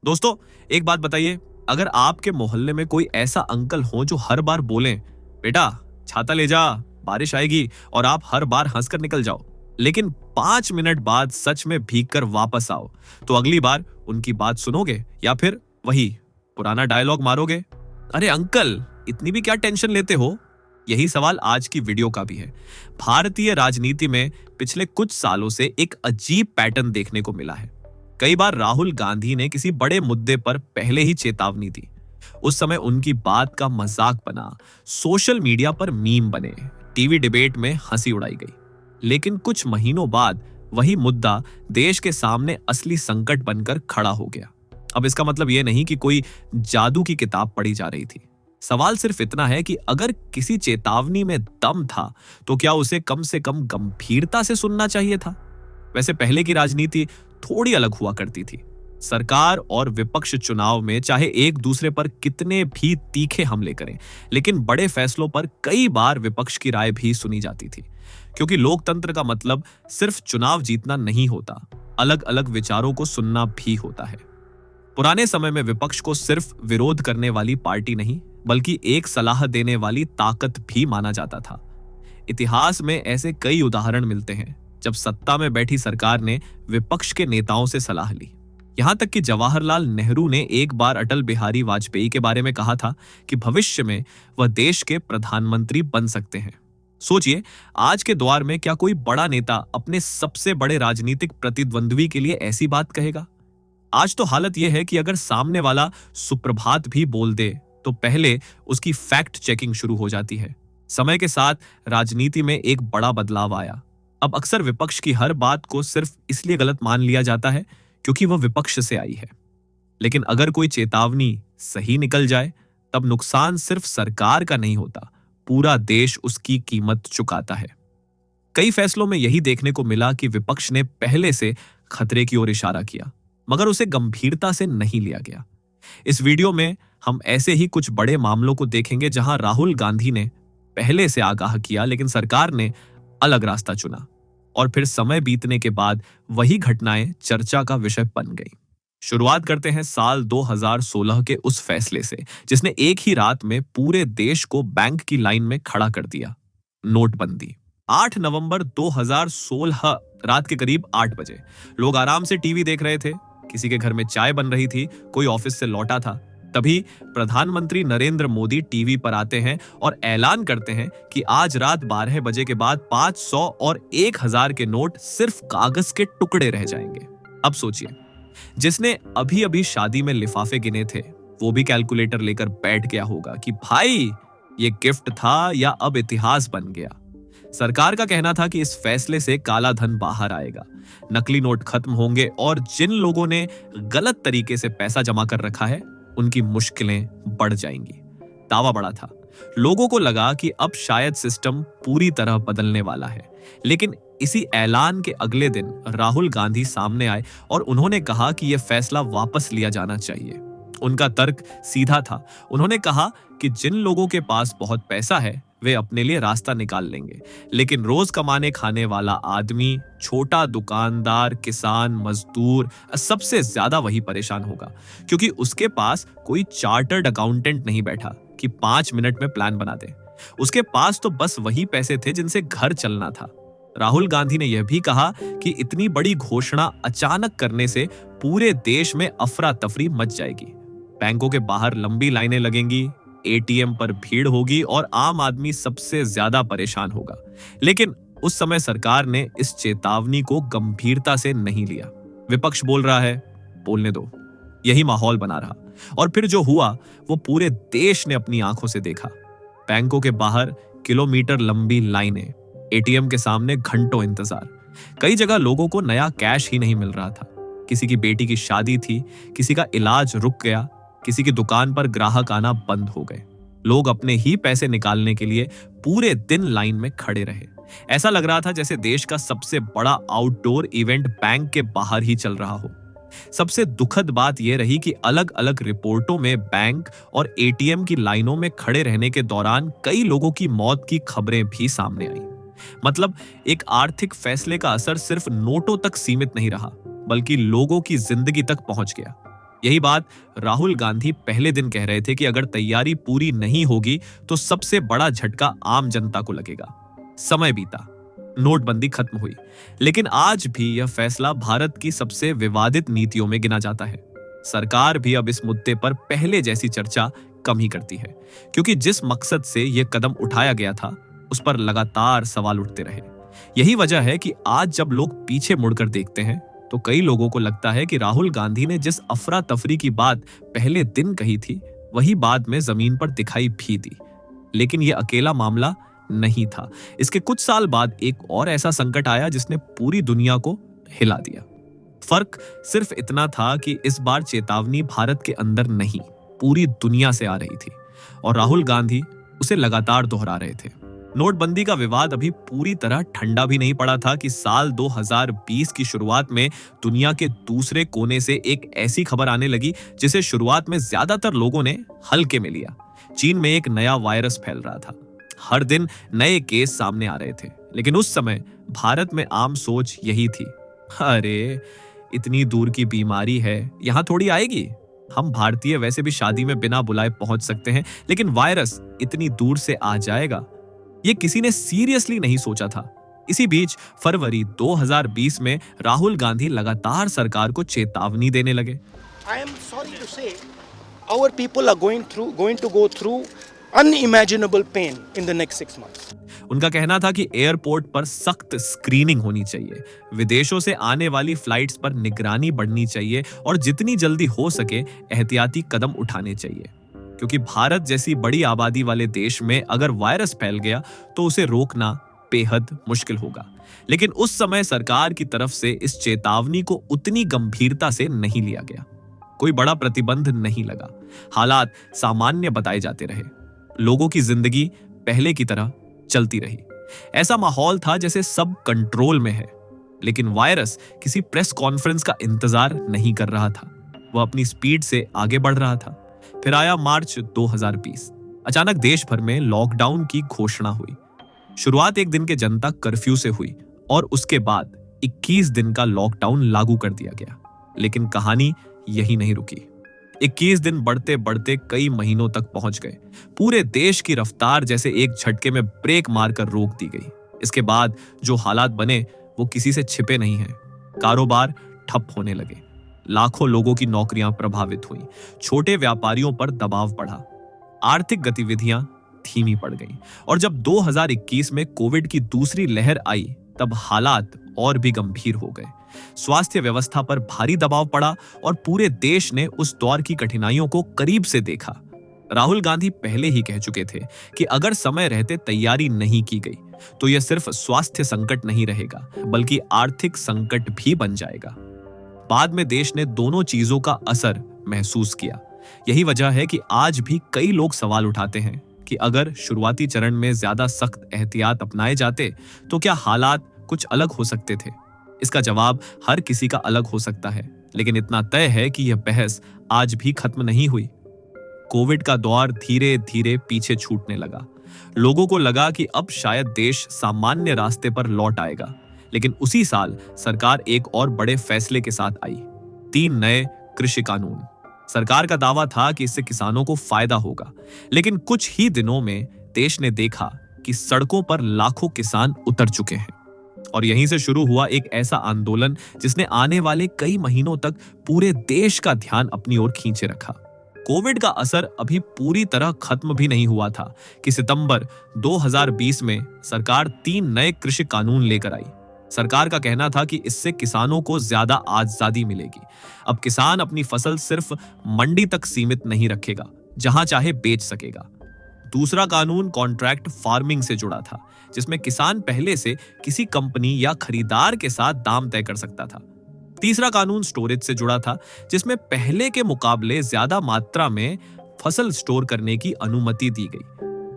दोस्तों, एक बात बताइए, अगर आपके मोहल्ले में कोई ऐसा अंकल हो जो हर बार बोलें, बेटा छाता ले जा, बारिश आएगी, और आप हर बार हंसकर निकल जाओ, लेकिन 5 मिनट बाद सच में भीगकर वापस आओ, तो अगली बार उनकी बात सुनोगे या फिर वही पुराना डायलॉग मारोगे? अरे अंकल, इतनी भी क्या टेंशन लेते हो? यही सवाल आज की वीडियो का भी है। भारतीय राजनीति में पिछले कुछ सालों से एक अजीब पैटर्न देखने को मिला है। कई बार राहुल गांधी ने किसी बड़े मुद्दे पर पहले ही चेतावनी दी। उस समय उनकी बात का मजाक बना, सोशल मीडिया पर मीम बने, टीवी डिबेट में हंसी उड़ाई गई। लेकिन कुछ महीनों बाद वही मुद्दा देश के सामने असली संकट बनकर खड़ा हो गया। अब इसका मतलब यह नहीं कि कोई जादू की किताब पढ़ी जा रही थी। सवाल सिर्फ इतना है कि अगर किसी चेतावनी में दम था, तो क्या उसे कम से कम गंभीरता से सुनना चाहिए था? वैसे पहले की राजनीति थोड़ी अलग हुआ करती थी। सरकार और विपक्ष चुनाव में चाहे एक दूसरे पर कितने भी तीखे हमले करें, लेकिन बड़े फैसलों पर कई बार विपक्ष की राय भी सुनी जाती थी। क्योंकि लोकतंत्र का मतलब सिर्फ चुनाव जीतना नहीं होता, अलग अलग विचारों को सुनना भी होता है। पुराने समय में विपक्ष को सिर्फ विरोध करने वाली पार्टी नहीं, बल्कि एक सलाह देने वाली ताकत भी माना जाता था। इतिहास में ऐसे कई उदाहरण मिलते हैं जब सत्ता में बैठी सरकार ने विपक्ष के नेताओं से सलाह ली। यहां तक कि जवाहरलाल नेहरू ने एक बार अटल बिहारी वाजपेयी के बारे में कहा था कि भविष्य में वह देश के प्रधानमंत्री बन सकते हैं। सोचिए, आज के दौर में क्या कोई बड़ा नेता अपने सबसे बड़े राजनीतिक प्रतिद्वंद्वी के लिए ऐसी बात कहेगा? आज तो हालत यह है कि अगर सामने वाला सुप्रभात भी बोल दे, तो पहले उसकी फैक्ट चेकिंग शुरू हो जाती है। समय के साथ राजनीति में एक बड़ा बदलाव आया। अब अक्सर विपक्ष की हर बात को सिर्फ इसलिए गलत मान लिया जाता है क्योंकि वह विपक्ष से आई है। लेकिन अगर कोई चेतावनी सही निकल जाए, तब नुकसान सिर्फ सरकार का नहीं होता, पूरा देश उसकी कीमत चुकाता है। कई फैसलों में यही देखने को मिला कि विपक्ष ने पहले से खतरे की ओर इशारा किया, मगर उसे गंभीरता से नहीं लिया गया। इस वीडियो में हम ऐसे ही कुछ बड़े मामलों को देखेंगे जहां राहुल गांधी ने पहले से आगाह किया, लेकिन सरकार ने अलग रास्ता चुना, और फिर समय बीतने के बाद वही घटनाएं चर्चा का विषय बन गई। शुरुआत करते हैं साल 2016 के उस फैसले से जिसने एक ही रात में पूरे देश को बैंक की लाइन में खड़ा कर दिया। नोटबंदी। 8 नवंबर 2016 रात के करीब 8 बजे लोग आराम से टीवी देख रहे थे, किसी के घर में चाय बन रही थी, कोई ऑफिस से लौटा था। तभी प्रधानमंत्री नरेंद्र मोदी टीवी पर आते हैं और ऐलान करते हैं कि आज रात 12 बजे के बाद 500 और 1000 के नोट सिर्फ कागज के टुकड़े रह जाएंगे। अब सोचिए, जिसने अभी अभी शादी में लिफाफे गिने थे, वो भी कैलकुलेटर लेकर बैठ गया होगा कि भाई ये गिफ्ट था या अब इतिहास बन गया। सरकार का कहना था कि इस फैसले से काला धन बाहर आएगा, नकली नोट खत्म होंगे और जिन लोगों ने गलत तरीके से पैसा जमा कर रखा है, उनकी मुश्किलें बढ़ जाएंगी। दावा बड़ा था, लोगों को लगा कि अब शायद सिस्टम पूरी तरह बदलने वाला है। लेकिन इसी ऐलान के अगले दिन राहुल गांधी सामने आए और उन्होंने कहा कि यह फैसला वापस लिया जाना चाहिए। उनका तर्क सीधा था। उन्होंने कहा कि जिन लोगों के पास बहुत पैसा है, वे अपने लिए रास्ता निकाल लेंगे, लेकिन रोज कमाने खाने वाला आदमी, छोटा दुकानदार, किसान, मजदूर, सबसे ज्यादा वही परेशान होगा, क्योंकि उसके पास कोई चार्टर्ड अकाउंटेंट नहीं बैठा कि 5 मिनट में प्लान बना दे। उसके पास तो बस वही पैसे थे जिनसे घर चलना था। राहुल गांधी ने यह भी कहा कि इतनी बड़ी घोषणा अचानक करने से पूरे देश में अफरा तफरी मच जाएगी। बैंकों के बाहर लंबी लाइनें लगेंगी, एटीएम पर भीड़ होगी और आम आदमी सबसे ज्यादा परेशान होगा। लेकिन उस समय सरकार ने इस चेतावनी को गंभीरता से नहीं लिया। विपक्ष बोल रहा है, बोलने दो, यही माहौल बना रहा। और फिर जो हुआ वो पूरे देश ने अपनी आंखों से देखा। बैंकों के बाहर किलोमीटर लंबी लाइनें, एटीएम के सामने घंटों इंतजार। कई जगह लोगों को नया कैश ही नहीं मिल रहा था। किसी की बेटी की शादी थी, किसी का इलाज रुक गया, किसी की दुकान पर ग्राहक आना बंद हो गए। लोग अपने ही पैसे निकालने के लिए पूरे दिन लाइन में खड़े रहे। ऐसा लग रहा था जैसे देश का सबसे बड़ा आउटडोर इवेंट बैंक के बाहर ही चल रहा हो। सबसे दुखद बात यह रही कि अलग अलग रिपोर्टों में बैंक और एटीएम की लाइनों में खड़े रहने के दौरान कई लोगों की मौत की खबरें भी सामने आई। मतलब एक आर्थिक फैसले का असर सिर्फ नोटों तक सीमित नहीं रहा, बल्कि लोगों की जिंदगी तक पहुंच गया। यही बात राहुल गांधी पहले दिन कह रहे थे कि अगर तैयारी पूरी नहीं होगी तो सबसे बड़ा झटका आम जनता को लगेगा। समय बीता, नोटबंदी खत्म हुई, लेकिन आज भी यह फैसला भारत की सबसे विवादित नीतियों में गिना जाता है। सरकार भी अब इस मुद्दे पर पहले जैसी चर्चा कम ही करती है, क्योंकि जिस मकसद से यह कदम उठाया गया था उस पर लगातार सवाल उठते रहे। यही वजह है कि आज जब लोग पीछे मुड़कर देखते हैं तो कई लोगों को लगता है कि राहुल गांधी ने जिस अफरा तफरी की बात पहले दिन कही थी वही बाद में जमीन पर दिखाई भी दी। लेकिन यह अकेला मामला नहीं था। इसके कुछ साल बाद एक और ऐसा संकट आया जिसने पूरी दुनिया को हिला दिया। फर्क सिर्फ इतना था कि इस बार चेतावनी भारत के अंदर नहीं, पूरी दुनिया से आ रही थी और राहुल गांधी उसे लगातार दोहरा रहे थे। नोटबंदी का विवाद अभी पूरी तरह ठंडा भी नहीं पड़ा था कि साल 2020 की शुरुआत में दुनिया के दूसरे कोने से एक ऐसी खबर आने लगी जिसे शुरुआत में ज्यादातर लोगों ने हल्के में लिया। चीन में एक नया वायरस फैल रहा था। हर दिन नए केस सामने आ रहे थे, लेकिन उस समय भारत में आम सोच यही थी, अरे इतनी दूर की बीमारी है, यहां थोड़ी आएगी। हम भारतीय वैसे भी शादी में बिना बुलाए पहुंच सकते हैं, लेकिन वायरस इतनी दूर से आ जाएगा, ये किसी ने सीरियसली नहीं सोचा था। इसी बीच फरवरी 2020 में राहुल गांधी लगातार सरकार को चेतावनी देने लगे। I am sorry to say, our people are going to go through unimaginable pain in the next 6 months. उनका कहना था कि एयरपोर्ट पर सख्त स्क्रीनिंग होनी चाहिए, विदेशों से आने वाली फ्लाइट्स पर निगरानी बढ़नी चाहिए और जितनी जल्दी हो सके एहतियाती कदम उठाने चाहिए, क्योंकि भारत जैसी बड़ी आबादी वाले देश में अगर वायरस फैल गया तो उसे रोकना बेहद मुश्किल होगा। लेकिन उस समय सरकार की तरफ से इस चेतावनी को उतनी गंभीरता से नहीं लिया गया। कोई बड़ा प्रतिबंध नहीं लगा, हालात सामान्य बताए जाते रहे, लोगों की जिंदगी पहले की तरह चलती रही। ऐसा माहौल था जैसे सब कंट्रोल में है। लेकिन वायरस किसी प्रेस कॉन्फ्रेंस का इंतजार नहीं कर रहा था, वह अपनी स्पीड से आगे बढ़ रहा था। फिर आया मार्च 2020। अचानक देश भर में लॉकडाउन की घोषणा हुई। शुरुआत एक दिन के जनता कर्फ्यू से हुई और उसके बाद 21 दिन का लॉकडाउन लागू कर दिया गया। लेकिन कहानी यही नहीं रुकी। 21 दिन बढ़ते बढ़ते कई महीनों तक पहुंच गए। पूरे देश की रफ्तार जैसे एक झटके में ब्रेक मारकर रोक दी गई। इसके बाद जो हालात बने वो किसी से छिपे नहीं हैं। कारोबार ठप होने लगे, लाखों लोगों की नौकरियां प्रभावित हुई, छोटे व्यापारियों पर दबाव बढ़ा, आर्थिक गतिविधियां धीमी पड़ गईं। और जब 2021 में कोविड की दूसरी लहर आई तब हालात और भी गंभीर हो गए। स्वास्थ्य व्यवस्था पर भारी दबाव पड़ा और पूरे देश ने उस दौर की कठिनाइयों को करीब से देखा। राहुल गांधी पहले ही कह चुके थे कि अगर समय रहते तैयारी नहीं की गई तो यह सिर्फ स्वास्थ्य संकट नहीं रहेगा बल्कि आर्थिक संकट भी बन जाएगा। बाद में देश ने दोनों चीजों का असर महसूस किया। यही वजह है कि आज भी कई लोग सवाल उठाते हैं कि अगर शुरुआती चरण में ज्यादा सख्त एहतियात अपनाए जाते तो क्या हालात कुछ अलग हो सकते थे। इसका जवाब हर किसी का अलग हो सकता है, लेकिन इतना तय है कि यह बहस आज भी खत्म नहीं हुई। कोविड का दौर धीरे धीरे पीछे छूटने लगा। लोगों को लगा कि अब शायद देश सामान्य रास्ते पर लौट आएगा। लेकिन उसी साल सरकार एक और बड़े फैसले के साथ आई, 3 नए कृषि कानून। सरकार का दावा था कि इससे किसानों को फायदा होगा, लेकिन कुछ ही दिनों में देश ने देखा कि सड़कों पर लाखों किसान उतर चुके हैं। और यहीं से शुरू हुआ एक ऐसा आंदोलन जिसने आने वाले कई महीनों तक पूरे देश का ध्यान अपनी ओर खींचे रखा। कोविड का असर अभी पूरी तरह खत्म भी नहीं हुआ था कि सितंबर 2020 में सरकार 3 नए कृषि कानून लेकर आई। सरकार का कहना था कि इससे किसानों को ज्यादा आजादी मिलेगी। अब किसान अपनी फसल सिर्फ मंडी तक सीमित नहीं रखेगा, जहां चाहे बेच सकेगा। दूसरा कानून कॉन्ट्रैक्ट फार्मिंग से जुड़ा था, जिसमें किसान पहले से किसी कंपनी या खरीदार के साथ दाम तय कर सकता था। तीसरा कानून स्टोरेज से जुड़ा था, जिसमें पहले के मुकाबले ज्यादा मात्रा में फसल स्टोर करने की अनुमति दी गई।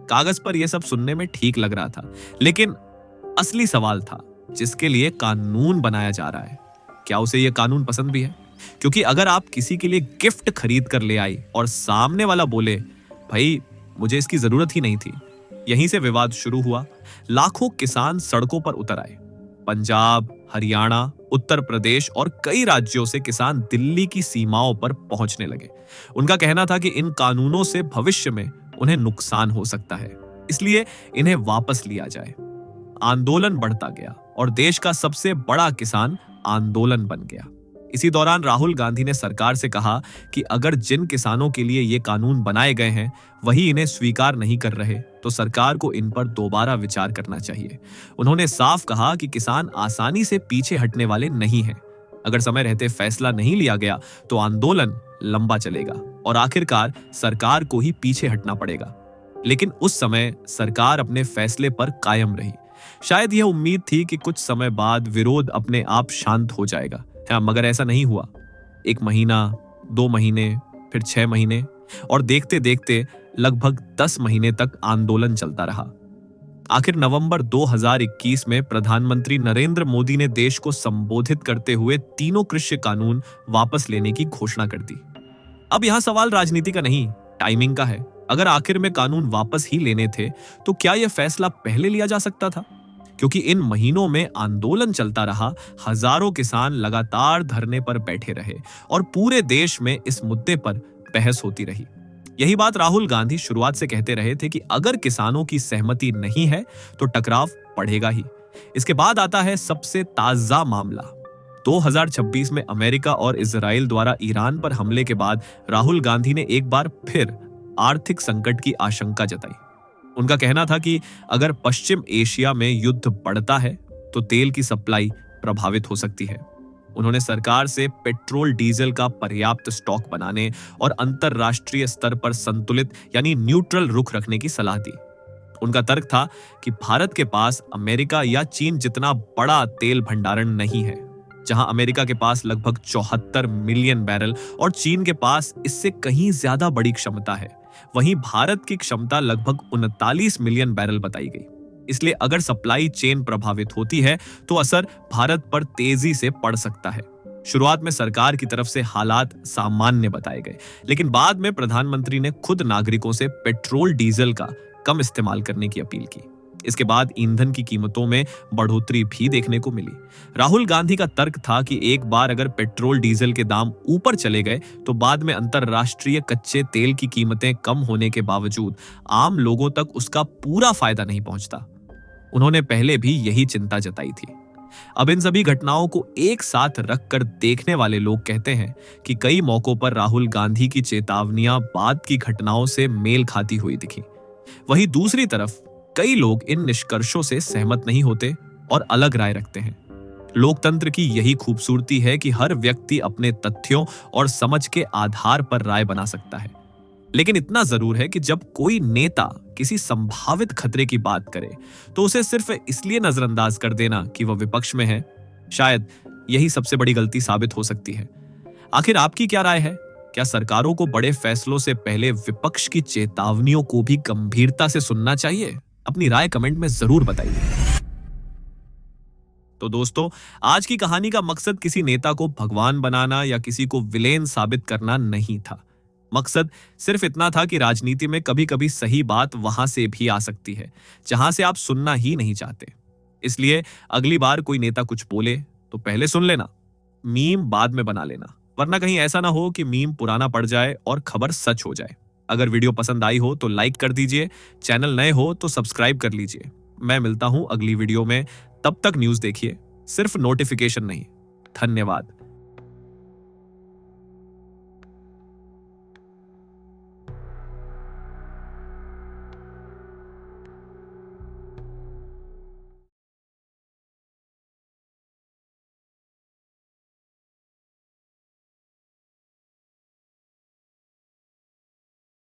कागज पर यह सब सुनने में ठीक लग रहा था, लेकिन असली सवाल था जिसके लिए कानून बनाया जा रहा है, क्या उसे यह कानून पसंद भी है? क्योंकि अगर आप किसी के लिए गिफ्ट खरीद कर ले आई और सामने वाला बोले भाई मुझे इसकी जरूरत ही नहीं थी, यहीं से विवाद शुरू हुआ। लाखों किसान सड़कों पर उतर आए। पंजाब, हरियाणा, उत्तर प्रदेश और कई राज्यों से किसान दिल्ली की सीमाओं पर पहुंचने लगे। उनका कहना था कि इन कानूनों से भविष्य में उन्हें नुकसान हो सकता है, इसलिए इन्हें वापस लिया जाए। आंदोलन बढ़ता गया और देश का सबसे बड़ा किसान आंदोलन बन गया। इसी दौरान राहुल गांधी ने सरकार से कहा कि अगर जिन किसानों के लिए ये कानून बनाए गए हैं वही इन्हें स्वीकार नहीं कर रहे तो सरकार को इन पर दोबारा विचार करना चाहिए। उन्होंने साफ कहा कि किसान आसानी से पीछे हटने वाले नहीं हैं। अगर समय रहते फैसला नहीं लिया गया तो आंदोलन लंबा चलेगा और आखिरकार सरकार को ही पीछे हटना पड़ेगा। लेकिन उस समय सरकार अपने फैसले पर कायम रही। शायद यह उम्मीद थी कि कुछ समय बाद विरोध अपने आप शांत हो जाएगा। हाँ, मगर ऐसा नहीं हुआ। 1 महीना, 2 महीने, फिर 6 महीने और देखते देखते लगभग 10 महीने तक आंदोलन चलता रहा। आखिर नवंबर 2021 में प्रधानमंत्री नरेंद्र मोदी ने देश को संबोधित करते हुए तीनों कृषि कानून वापस लेने की घोषणा कर दी। अब यहां सवाल राजनीति का नहीं, टाइमिंग का है। अगर आखिर में कानून वापस ही लेने थे तो क्या यह फैसला पहले लिया जा सकता था? क्योंकि इन महीनों में आंदोलन चलता रहा, हजारों किसान लगातार धरने पर बैठे रहे और पूरे देश में इस मुद्दे पर बहस होती रही। यही बात राहुल गांधी शुरुआत से कहते रहे थे कि अगर किसानों की सहमति नहीं है तो टकराव बढ़ेगा ही। इसके बाद आता है सबसे ताजा मामला। 2026 में अमेरिका और इजराइल द्वारा ईरान पर हमले के बाद राहुल गांधी ने एक बार फिर आर्थिक संकट की आशंका जताई। उनका कहना था कि अगर पश्चिम एशिया में युद्ध बढ़ता है तो तेल की सप्लाई प्रभावित हो सकती है। उन्होंने सरकार से पेट्रोल डीजल का पर्याप्त स्टॉक बनाने और अंतरराष्ट्रीय स्तर पर संतुलित यानी न्यूट्रल रुख रखने की सलाह दी। उनका तर्क था कि भारत के पास अमेरिका या चीन जितना बड़ा तेल भंडारण नहीं है। जहां अमेरिका के पास लगभग 74 मिलियन बैरल और चीन के पास इससे कहीं ज्यादा बड़ी क्षमता है, वहीं भारत की क्षमता लगभग 39 मिलियन बैरल बताई गई। इसलिए अगर सप्लाई चेन प्रभावित होती है तो असर भारत पर तेजी से पड़ सकता है। शुरुआत में सरकार की तरफ से हालात सामान्य बताए गए, लेकिन बाद में प्रधानमंत्री ने खुद नागरिकों से पेट्रोल डीजल का कम इस्तेमाल करने की अपील की। इसके बाद ईंधन की कीमतों में बढ़ोतरी भी देखने को मिली। राहुल गांधी का तर्क था कि एक बार अगर पेट्रोल डीजल के दाम ऊपर चले गए तो बाद में अंतरराष्ट्रीय कच्चे तेल की कीमतें कम होने के बावजूद आम लोगों तक उसका पूरा फायदा नहीं पहुंचता। उन्होंने पहले भी यही चिंता जताई थी। अब इन सभी घटनाओं को एक साथ रखकर देखने वाले लोग कहते हैं कि कई मौकों पर राहुल गांधी की चेतावनियां बाद की घटनाओं से मेल खाती हुई दिखी। वहीं दूसरी तरफ कई लोग इन निष्कर्षों से सहमत नहीं होते और अलग राय रखते हैं। लोकतंत्र की यही खूबसूरती है कि हर व्यक्ति अपने तथ्यों और समझ के आधार पर राय बना सकता है। लेकिन इतना जरूर है कि जब कोई नेता किसी संभावित खतरे की बात करे तो उसे सिर्फ इसलिए नजरअंदाज कर देना कि वह विपक्ष में है, शायद यही सबसे बड़ी गलती साबित हो सकती है। आखिर आपकी क्या राय है? क्या सरकारों को बड़े फैसलों से पहले विपक्ष की चेतावनियों को भी गंभीरता से सुनना चाहिए? अपनी राय कमेंट में जरूर बताइए। तो दोस्तों, आज की कहानी का मकसद किसी नेता को भगवान बनाना या किसी को विलेन साबित करना नहीं था। मकसद सिर्फ इतना था कि राजनीति में कभी कभी सही बात वहां से भी आ सकती है जहां से आप सुनना ही नहीं चाहते। इसलिए अगली बार कोई नेता कुछ बोले तो पहले सुन लेना, मीम बाद में बना लेना, वरना कहीं ऐसा ना हो कि मीम पुराना पड़ जाए और खबर सच हो जाए। अगर वीडियो पसंद आई हो तो लाइक कर दीजिए, चैनल नए हो तो सब्सक्राइब कर लीजिए। मैं मिलता हूं अगली वीडियो में, तब तक न्यूज़ देखिए, सिर्फ नोटिफिकेशन नहीं। धन्यवाद।